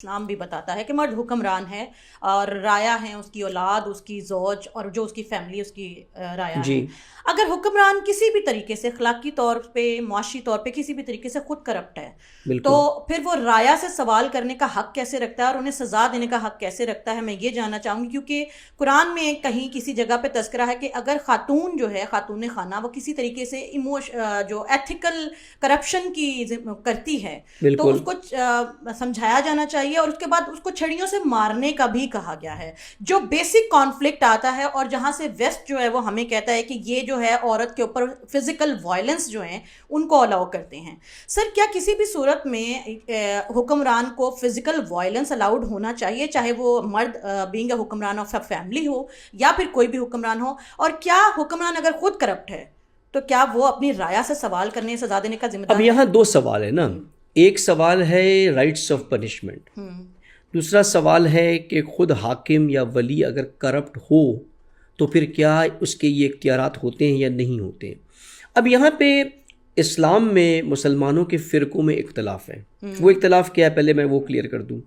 اسلام بھی بتاتا ہے کہ مرد حکمران ہے اور رایا ہیں اس کی اولاد، اس کی زوج اور جو اس کی فیملی اس کی رایا جی ہے۔ اگر حکمران کسی بھی طریقے سے اخلاقی طور پہ، معاشی طور پہ کسی بھی طریقے سے خود کرپٹ ہے تو بالکل پھر وہ رایا سے سوال کرنے کا حق کیسے رکھتا ہے اور انہیں سزا دینے کا حق کیسے رکھتا ہے؟ میں یہ جاننا چاہوں گی، کیونکہ قرآن میں کہیں کسی جگہ پہ تذکرہ ہے کہ اگر خاتون جو ہے، خاتون خانہ، وہ کسی طریقے سے جو ایتھیکل کرپشن کی کرتی ہے تو بالکل اس کو سمجھایا جانا چاہیے، اور اس کے بعد اس کو چھڑیوں سے مارنے کا بھی کہا گیا ہے۔ جو بیسک کانفلکٹ آتا ہے اور جہاں سے ویسٹ جو ہے وہ ہمیں کہتا ہے کہ یہ جو ہے عورت کے اوپر فزیکل وائلنس جو ہیں ان کو الاؤ کرتے ہیں۔ سر، کیا کسی بھی صورت میں حکمران کو فزیکل وائلنس الاؤڈ ہونا چاہیے، چاہے وہ مرد بینگ اے حکمران آف اے فیملی ہو یا پھر کوئی بھی حکمران ہو؟ اور کیا حکمران اگر خود کرپٹ ہے تو کیا وہ اپنی رایا سے سوال کرنے، سزا دینے کا ذمہ دار اب ہے؟ یہاں دو سوال ہے نا، ایک سوال ہے رائٹس آف پنشمنٹ، دوسرا سوال ہے کہ خود حاکم یا ولی اگر کرپٹ ہو تو پھر کیا اس کے یہ اختیارات ہوتے ہیں یا نہیں ہوتے ہیں۔ اب یہاں پہ اسلام میں مسلمانوں کے فرقوں میں اختلاف ہے۔ وہ اختلاف کیا ہے پہلے میں وہ کلیئر کر دوں۔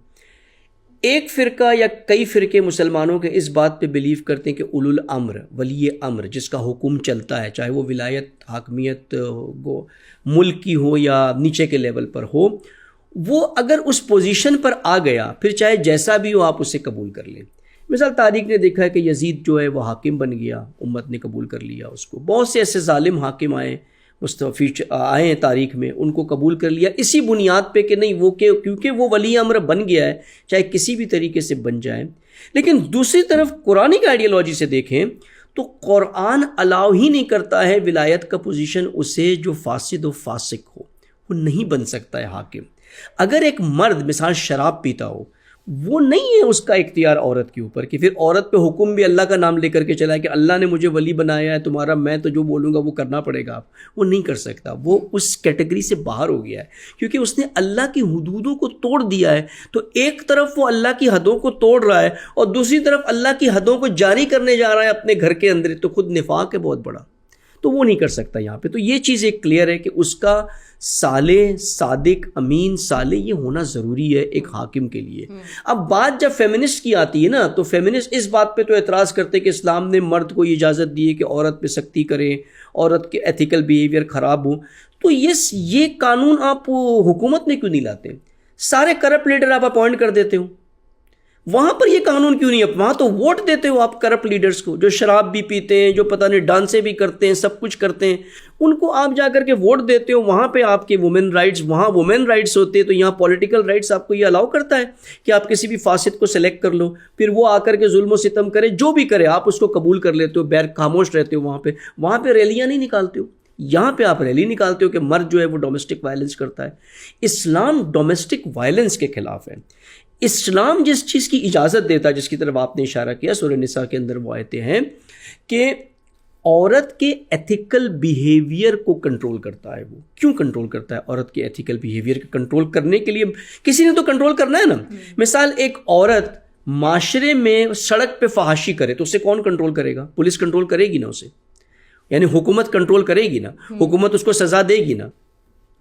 ایک فرقہ یا کئی فرقے مسلمانوں کے اس بات پہ بلیو کرتے ہیں کہ اولو الامر، ولی امر جس کا حکم چلتا ہے، چاہے وہ ولایت حاکمیت ملک کی ہو یا نیچے کے لیول پر ہو، وہ اگر اس پوزیشن پر آ گیا پھر چاہے جیسا بھی ہو آپ اسے قبول کر لیں۔ مثال تاریخ نے دیکھا ہے کہ یزید جو ہے وہ حاکم بن گیا، امت نے قبول کر لیا اس کو۔ بہت سے ایسے ظالم حاکم آئے، مستفی آئے ہیں تاریخ میں، ان کو قبول کر لیا اسی بنیاد پہ کہ نہیں وہ کیونکہ وہ ولی امر بن گیا ہے، چاہے کسی بھی طریقے سے بن جائے۔ لیکن دوسری طرف قرآنی آئیڈیالوجی سے دیکھیں تو قرآن الاؤ ہی نہیں کرتا ہے ولایت کا پوزیشن اسے جو فاسد و فاسق ہو، وہ نہیں بن سکتا ہے حاکم۔ اگر ایک مرد مثال شراب پیتا ہو، وہ نہیں ہے اس کا اختیار عورت کے اوپر کہ پھر عورت پہ حکم بھی اللہ کا نام لے کر کے چلا ہے کہ اللہ نے مجھے ولی بنایا ہے تمہارا، میں تو جو بولوں گا وہ کرنا پڑے گا۔ آپ وہ نہیں کر سکتا، وہ اس کیٹیگری سے باہر ہو گیا ہے کیونکہ اس نے اللہ کی حدودوں کو توڑ دیا ہے۔ تو ایک طرف وہ اللہ کی حدوں کو توڑ رہا ہے اور دوسری طرف اللہ کی حدوں کو جاری کرنے جا رہا ہے اپنے گھر کے اندر، تو خود نفاق ہے بہت بڑا، تو وہ نہیں کر سکتا یہاں پہ۔ تو یہ چیز ایک کلیئر ہے کہ اس کا صالح، صادق، امین، صالح یہ ہونا ضروری ہے ایک حاکم کے لیے۔ اب بات جب فیمنسٹ کی آتی ہے نا، تو فیمنسٹ اس بات پہ تو اعتراض کرتے کہ اسلام نے مرد کو یہ اجازت دی ہے کہ عورت پہ سختی کریں، عورت کے ایتھیکل بیہیویئر خراب ہوں، تو یہ قانون آپ حکومت میں کیوں نہیں لاتے؟ سارے کرپٹ لیڈر آپ اپوائنٹ کر دیتے ہو، وہاں پر یہ قانون کیوں نہیں؟ وہاں تو ووٹ دیتے ہو آپ کرپٹ لیڈرز کو، جو شراب بھی پیتے ہیں، جو پتہ نہیں ڈانسیں بھی کرتے ہیں، سب کچھ کرتے ہیں، ان کو آپ جا کر کے ووٹ دیتے ہو۔ وہاں پہ آپ کے وومن رائٹس، وہاں وومن رائٹس ہوتے ہیں، تو یہاں پولیٹیکل رائٹس آپ کو یہ الاؤ کرتا ہے کہ آپ کسی بھی فاسد کو سلیکٹ کر لو، پھر وہ آ کر کے ظلم و ستم کرے، جو بھی کرے آپ اس کو قبول کر لیتے ہو، بیر خاموش رہتے ہو۔ وہاں پہ ریلیاں نہیں نکالتے ہو، یہاں پہ آپ ریلی نکالتے ہو کہ مرد جو ہے وہ ڈومیسٹک وائلنس کرتا ہے۔ اسلام ڈومیسٹک وائلنس کے خلاف ہے۔ اسلام جس چیز کی اجازت دیتا ہے، جس کی طرف آپ نے اشارہ کیا، سورہ نساء کے اندر وہ آیتیں ہیں کہ عورت کے ایتھیکل بیہیویئر کو کنٹرول کرتا ہے۔ وہ کیوں کنٹرول کرتا ہے؟ عورت کے ایتھیکل بیہیویئر کو کنٹرول کرنے کے لیے کسی نے تو کنٹرول کرنا ہے نا۔ مثال ایک عورت معاشرے میں سڑک پہ فحاشی کرے تو اسے کون کنٹرول کرے گا؟ پولیس کنٹرول کرے گی نا اسے، یعنی حکومت کنٹرول کرے گی نا، حکومت اس کو سزا دے گی نا۔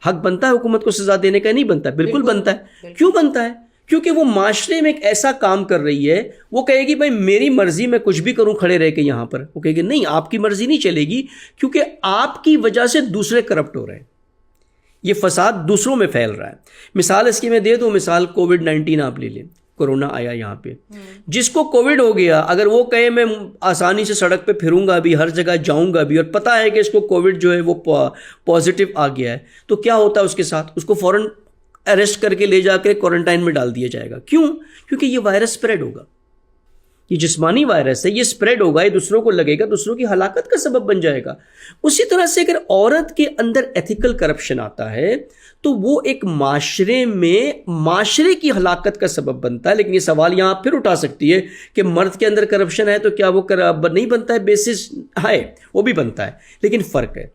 حق بنتا ہے حکومت کو سزا دینے کا؟ نہیں بنتا، بالکل بنتا ہے۔ کیوں بنتا ہے؟ کیونکہ وہ معاشرے میں ایک ایسا کام کر رہی ہے، وہ کہے گی بھائی میری مرضی میں کچھ بھی کروں کھڑے رہ کے یہاں پر، وہ کہے گی نہیں آپ کی مرضی نہیں چلے گی، کیونکہ آپ کی وجہ سے دوسرے کرپٹ ہو رہے ہیں، یہ فساد دوسروں میں پھیل رہا ہے۔ مثال اس کی میں دے دوں، مثال کووڈ-19 آپ لے لیں، کورونا آیا یہاں پہ، جس کو کووڈ ہو گیا اگر وہ کہے میں آسانی سے سڑک پہ پھروں گا بھی، ہر جگہ جاؤں گا بھی، اور پتہ ہے کہ اس کو کووڈ جو ہے وہ پازیٹیو آ گیا ہے، تو کیا ہوتا ہے اس کے ساتھ؟ اس کو فوراً اریسٹ کر کے لے جا کے کوارنٹائن میں ڈال دیا جائے گا۔ کیوں؟ کیونکہ یہ وائرس سپریڈ ہوگا، یہ جسمانی وائرس ہے، یہ سپریڈ ہوگا، یہ دوسروں کو لگے گا، دوسروں کی ہلاکت کا سبب بن جائے گا۔ اسی طرح سے اگر عورت کے اندر ایتھیکل کرپشن آتا ہے تو وہ ایک معاشرے میں معاشرے کی ہلاکت کا سبب بنتا ہے۔ لیکن یہ سوال یہاں پھر اٹھا سکتی ہے کہ مرد کے اندر کرپشن ہے تو کیا وہ نہیں بنتا ہے؟ بیسس ہے، وہ بھی بنتا ہے، لیکن فرق ہے،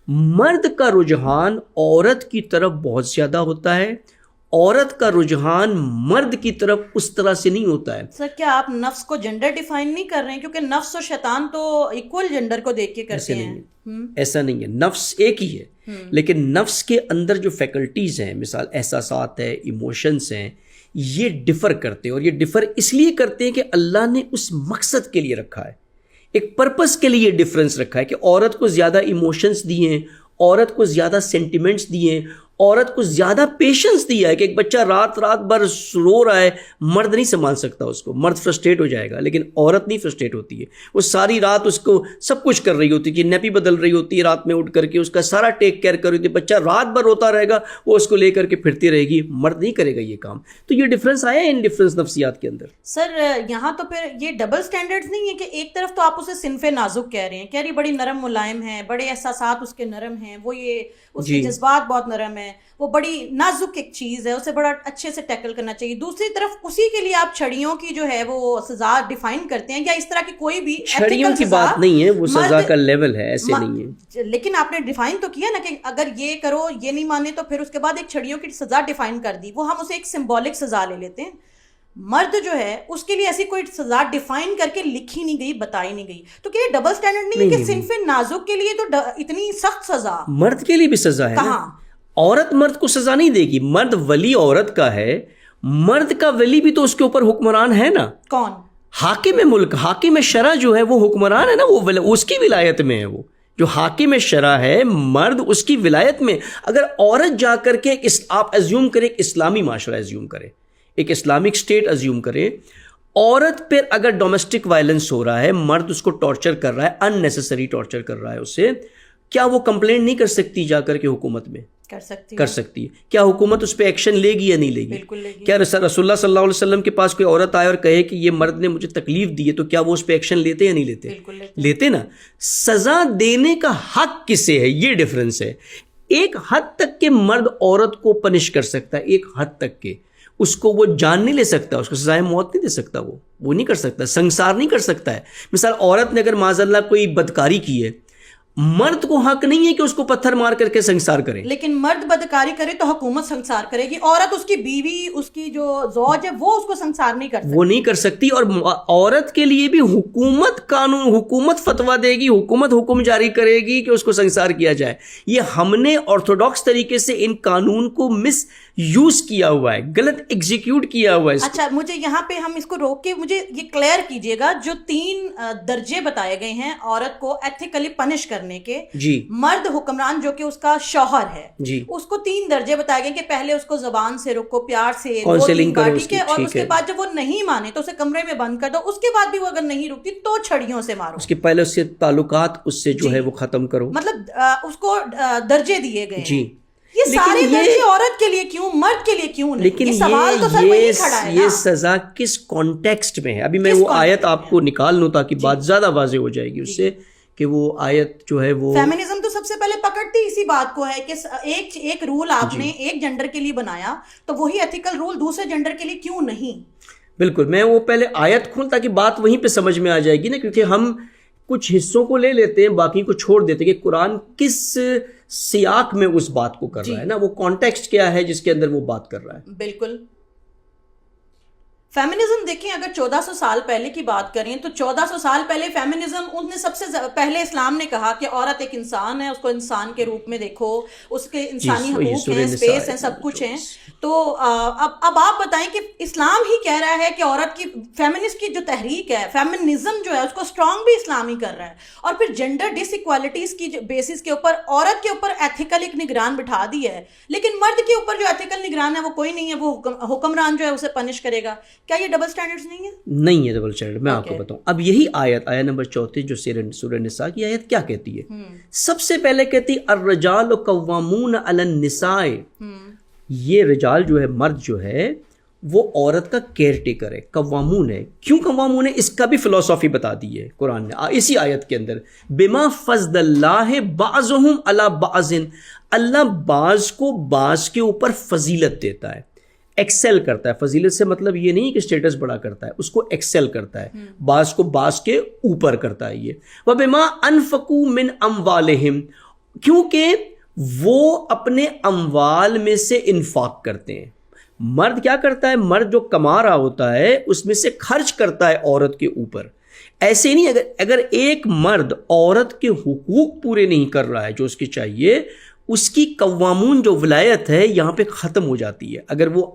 مرد کا رجحان عورت کی طرف بہت زیادہ ہوتا ہے، عورت کا رجحان مرد کی طرف اس طرح سے نہیں ہوتا ہے۔ سر، کیا آپ نفس کو جنڈر ڈیفائن نہیں کر رہے ہیں؟ کیونکہ نفس اور شیطان تو ایکول جنڈر کو دیکھ کے کرتے ہیں۔ ایسا نہیں ہے، نفس ایک ہی ہے، لیکن نفس کے اندر جو فیکلٹیز ہیں، مثال احساسات ہیں، ایموشنز ہیں، یہ ڈفر کرتے ہیں، اور یہ ڈفر اس لیے کرتے ہیں کہ اللہ نے اس مقصد کے لیے رکھا ہے، ایک پرپس کے لیے ڈفرنس رکھا ہے کہ عورت کو زیادہ ایموشنز دیے ہیں، عورت کو زیادہ سینٹیمنٹس دیے ہیں، عورت کو زیادہ پیشنس دیا ہے کہ ایک بچہ رات بھر رو رہا ہے، مرد نہیں سنبھال سکتا اس کو، مرد فرسٹریٹ ہو جائے گا، لیکن عورت نہیں فرسٹریٹ ہوتی ہے، وہ ساری رات اس کو سب کچھ کر رہی ہوتی ہے، کہ نیپی بدل رہی ہوتی ہے رات میں اٹھ کر کے، اس کا سارا ٹیک کیئر کر رہی ہوتی ہے، بچہ رات بھر روتا رہے گا، وہ اس کو لے کر کے پھرتی رہے گی، مرد نہیں کرے گا یہ کام۔ تو یہ ڈفرنس آیا ہے ان ڈفرنس نفسیات کے اندر۔ سر یہاں تو پھر یہ ڈبل سٹینڈرڈز نہیں ہے کہ ایک طرف تو آپ اسے صنف نازک کہہ رہے ہیں، کہہ رہی بڑی نرم ملائم ہے، بڑے احساسات اس کے نرم ہیں، وہ یہ اس کے جذبات بہت نرم ہیں، وہ بڑی نازک ایک چیز ہے، اسے بڑا اچھے سے ٹیکل کرنا چاہیے۔ دوسری طرف اسی کے لیے آپ چھڑیوں کی جو ہے وہ سزا ڈیفائن کرتے ہیں، یا اس طرح کی کوئی بھی چھڑیوں کی بات نہیں ہے، وہ سزا کا لیول ہے، ایسے نہیں ہے۔ لیکن آپ نے ڈیفائن تو کیا نا کہ اگر یہ کرو یہ نہیں مانے تو پھر اس کے بعد ایک چھڑیوں کی سزا ڈیفائن کر دی، وہ ہم اسے ایک سمبولک سزا لے لیتے ہیں۔ مرد جو ہے اس کے لیے ایسی کوئی سزا ڈیفائن کر کے لکھی نہیں گئی، بتائی نہیں گئی، تو کیا یہ ڈبل سٹینڈرڈ نہیں ہے کہ صنف نازک کے لیے تو اتنی سخت سزا؟ مرد کے لیے بھی سزا ہے، کہاں؟ عورت مرد کو سزا نہیں دے گی، مرد ولی عورت کا ہے، مرد کا ولی بھی تو اس کے اوپر حکمران ہے نا۔ کون؟ حاکم ملک، حاکم شرع جو ہے وہ حکمران ہے نا، وہ اس کی ولایت میں ہے، وہ جو حاکم شرع ہے مرد اس کی ولایت میں۔ اگر عورت جا کر کے آپ ایزیوم کریں، ایک اسلامی معاشرہ ایزیوم کریں، ایک اسلامک اسٹیٹ ایزیوم کریں، عورت پر اگر ڈومیسٹک وائلنس ہو رہا ہے، مرد اس کو ٹارچر کر رہا ہے، ان نیسیسری ٹارچر کر رہا ہے اسے، کیا وہ کمپلینٹ نہیں کر سکتی جا کر کے حکومت میں؟ کر سکتی ہے۔ کیا حکومت اس پہ ایکشن لے گی یا نہیں لے گی؟ بالکل لے گی۔ کیا رسول اللہ صلی اللہ علیہ وسلم کے پاس کوئی عورت آئے اور کہے کہ یہ مرد نے مجھے تکلیف دی ہے، تو کیا وہ اس پہ ایکشن لیتے یا نہیں لیتے؟ لیتے نا۔ سزا دینے کا حق کسے ہے، یہ ڈفرنس ہے۔ ایک حد تک کہ مرد عورت کو پنش کر سکتا ہے، ایک حد تک کے اس کو وہ جان نہیں لے سکتا، اس کو سزائے موت نہیں دے سکتا، وہ نہیں کر سکتا، سنسار نہیں کر سکتا ہے۔ مثال عورت نے اگر معاذ اللہ کوئی بدکاری کی ہے، مرد کو حق نہیں ہے کہ اس کو پتھر مار کر کے سنسار کرے، لیکن مرد بدکاری کرے تو حکومت سنسار کرے گی، عورت اس کی بیوی، اس کی جو زوج ہے وہ اس کو سنسار نہیں کر سکتی، وہ نہیں کر سکتی۔ اور عورت کے لیے بھی حکومت قانون، حکومت فتویٰ دے گی، حکومت حکم جاری کرے گی کہ اس کو سنسار کیا جائے۔ یہ ہم نے آرتھوڈاکس طریقے سے ان قانون کو مس یوز کیا ہوا ہے، غلط ایگزیکیوٹ کیا ہوا ہے۔ اچھا مجھے یہاں پہ ہم اس کو روک کے مجھے یہ کلیئر کیجئے گا، جو 3 درجے بتائے گئے ہیں عورت کو ایتھیکلی پنش کرنے کے، جی، مرد حکمران جو کہ اس کا شوہر ہے، جی، اس کو 3 درجے بتائے گئے کہ پہلے اس کو زبان سے روکو، پیار سے کاؤنسلنگ کرو، ٹھیک ہے، اور اس کے بعد جب وہ نہیں مانے تو اسے کمرے میں بند کر دو، اس کے بعد بھی وہ اگر نہیں رکتی تو چھڑیوں سے مارو، اس کے پہلے اس سے تعلقات اس سے جو ہے وہ ختم کرو، مطلب اس کو درجے دیے گئے ہیں۔ جی، یہ سارے درجے عورت کے لیے کیوں، مرد کے لیے کیوں نہیں؟ لیکن یہ سوال تو سر وہی کھڑا ہے نا، یہ سزا کس کانٹیکسٹ میں ہے؟ ابھی میں وہ آیت آپ کو نکال لوں تاکہ بات زیادہ واضح ہو جائے گی اس سے، کہ وہ آیت جو ہے وہ فیمنزم تو سب سے پہلے پکڑتی اسی بات کو ہے کہ ایک رول آپ نے ایک جنڈر کے لیے بنایا تو وہی ایتھیکل رول دوسرے جنڈر کے لیے کیوں نہیں؟ بالکل، میں وہ پہلے آیت کھول تاکہ بات وہیں پہ سمجھ میں آ جائے گی نا، کیونکہ ہم کچھ حصوں کو لے لیتے ہیں، باقی کو چھوڑ دیتے ہیں کہ قرآن کس سیاق میں اس بات کو کر رہا ہے نا، وہ کانٹیکسٹ کیا ہے جس کے اندر وہ بات کر رہا ہے۔ بالکل۔ فیمنزم دیکھیں، اگر 1400 سال پہلے کی بات کریں تو 1400 سال پہلے فیمنزم ان نے سب سے پہلے اسلام نے کہا کہ عورت ایک انسان ہے، اس کو انسان کے روپ میں دیکھو، اس کے انسانی حقوق ہیں، اسپیس ہیں، سب کچھ ہیں۔ تو اب آپ بتائیں کہ اسلام ہی کہہ رہا ہے کہ عورت کی فیمنسٹ کی جو تحریک ہے، فیمنزم جو ہے اس کو اسٹرانگ بھی اسلام ہی کر رہا ہے، اور پھر جینڈر ڈس ایکوالٹیز کی بیسس کے اوپر عورت کے اوپر ایتھیکل ایک نگران بٹھا دی ہے، لیکن مرد کے اوپر جو ایتھیکل نگران ہے وہ کوئی نہیں ہے، وہ حکمران جو ہے اسے پنش کرے گا۔ کیا یہ ڈبل سٹینڈرڈز نہیں ہے؟ نہیں ہے ڈبل سٹینڈرڈ۔ میں آپ کو بتاؤں، اب یہی آیت نمبر 34 جو سورہ نساء کی آیت کیا کہتی ہے؟ سب سے پہلے کہتی الرجال قوامون علی النساء، یہ رجال جو ہے، مرد جو ہے وہ عورت کا کیئر ٹیکر ہے، قوامون ہے۔ کیوں قوامون ہے؟ اس کا بھی فلسفی بتا دی ہے قرآن نے اسی آیت کے اندر، بما فضل اللہ بعضهم علی بعض، اللہ بعض کو بعض کے اوپر فضیلت دیتا ہے، ایکسل کرتا ہے۔ فضیلت سے مطلب یہ نہیں کہ اسٹیٹس بڑا کرتا ہے، اس کو ایکسل کرتا ہے، بعض کو بعض کے اوپر کرتا ہے۔ یہ وَبِمَا أَنفَقُوا مِنْ أَمْوَالِهِمْ، کیونکہ وہ اپنے اموال میں سے انفاق کرتے ہیں۔ مرد کیا کرتا ہے؟ مرد جو کما رہا ہوتا ہے اس میں سے خرچ کرتا ہے عورت کے اوپر۔ ایسے نہیں، اگر ایک مرد عورت کے حقوق پورے نہیں کر رہا ہے جو اس کی چاہیے، اس کی قوامون جو ولایت ہے یہاں پہ ختم ہو جاتی ہے۔ اگر وہ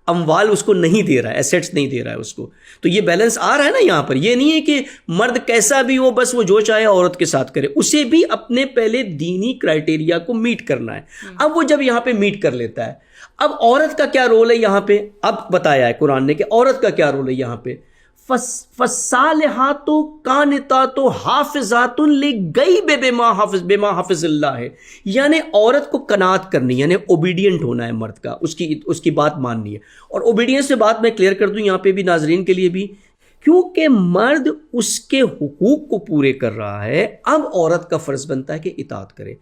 اموال اس کو نہیں دے رہا ہے, ایسیٹس نہیں دے رہا ہے اس کو. تو یہ بیلنس آ رہا ہے نا یہاں پر. یہ نہیں ہے کہ مرد کیسا بھی ہو بس وہ جو چاہے عورت کے ساتھ کرے, اسے بھی اپنے پہلے دینی کرائٹیریا کو میٹ کرنا ہے. اب وہ جب یہاں پہ میٹ کر لیتا ہے, اب عورت کا کیا رول ہے یہاں پہ, اب بتایا ہے قرآن نے کہ عورت کا کیا رول ہے یہاں پہ. فالصالحات قانتات حافظات للغیب بما حفظ اللہ ہے. یعنی عورت کو قناعت کرنی, یعنی اوبیڈینٹ ہونا ہے مرد کا, اس کی بات ماننی ہے. اور اوبیڈینس سے بات میں کلیئر کر دوں یہاں پہ بھی ناظرین کے لیے بھی, کیونکہ مرد اس کے حقوق کو پورے کر رہا ہے, اب عورت کا فرض بنتا ہے کہ اطاعت کرے.